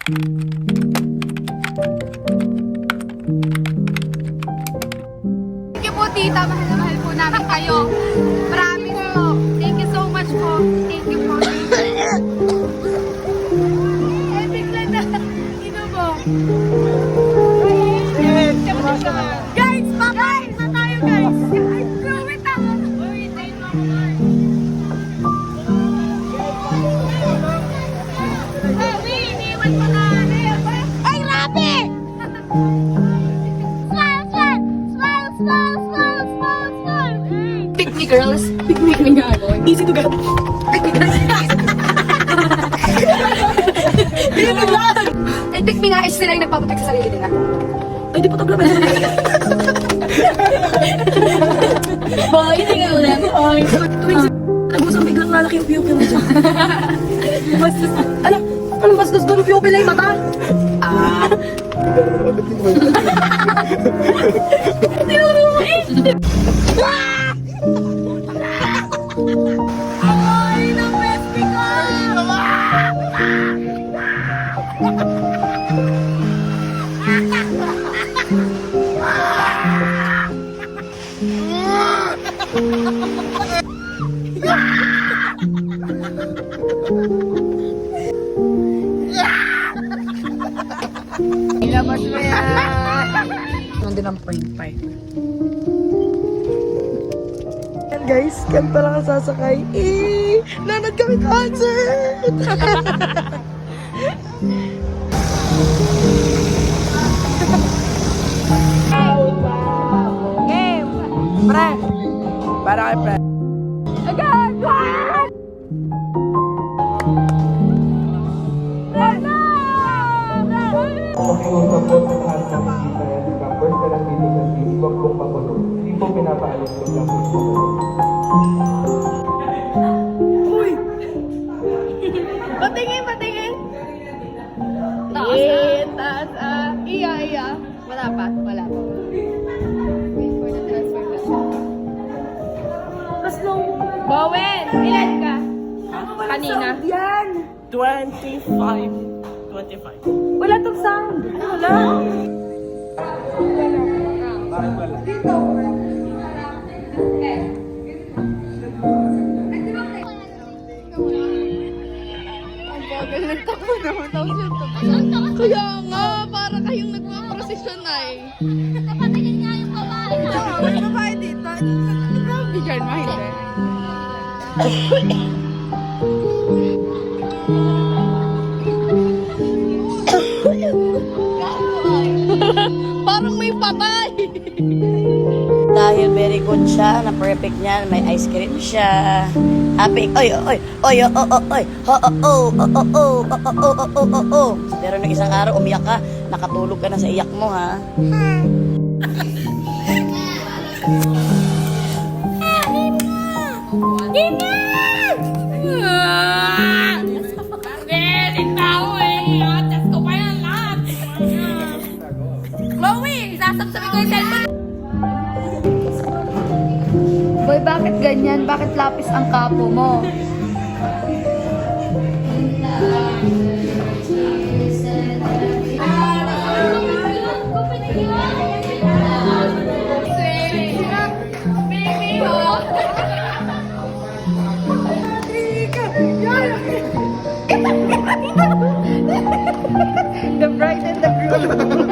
Thank you po, tita. Mahal na mahal po namin kayo. Promise po. Thank you so much po. Thank you po. Bigla na. Ino mo. Guys, bye-bye na tayo, guys. Wait ako. Iniwan mo na. Ay, grabe! Smile, smile! Smile, smile, smile, smile, smile! Pick me, girls. Pick me nga ako. Easy to get. Ay, pick me nga. Eh, sila yung nagpapapick sa sarili nila. Ay, di pa tabla ba? Boy, hindi nga ulit. Nag-usang biglang lalaki yung pupil mo dyan. Bastos. Anong bastos doon? Pupil na yung mata. Tinuro mo eh. Amoy ng Mexico! Ilabas mo yan! Nandun ang point 5. Yan guys, kami pala ka sasakay. Nanad kami concert! Game! Pre! Para kay pre. Agad! Pakiusap po sa lahat ng bisita at campers na nandito sa city, huwag pong papulo. Hindi po pinapaalis ko lang po po. Uy! Patingin, patingin! Taas, taas, iya, iya. Wala pa, wala pa. Wait for the transfer. Slow. Bowen, ilan ka? Kanina. Yan! 25. Wala tong sound. Wala. Ang bagal ng takbo naman. Kaya nga, para kayong nagpaprosesyon ay. Kapatingin nga yung babae. May babae dito. Bigyan mo, hindi. Parang may patay. Dahil very good siya, na perfect niya, may ice cream siya. Happy, oy, oy, oy, oy, oy, oh. Pero nung isang araw, umiyak ka, nakatulog ka na sa iyak mo, ha? Boy, bakit ganyan? Bakit lapis ang kapo mo? The bride and the groom.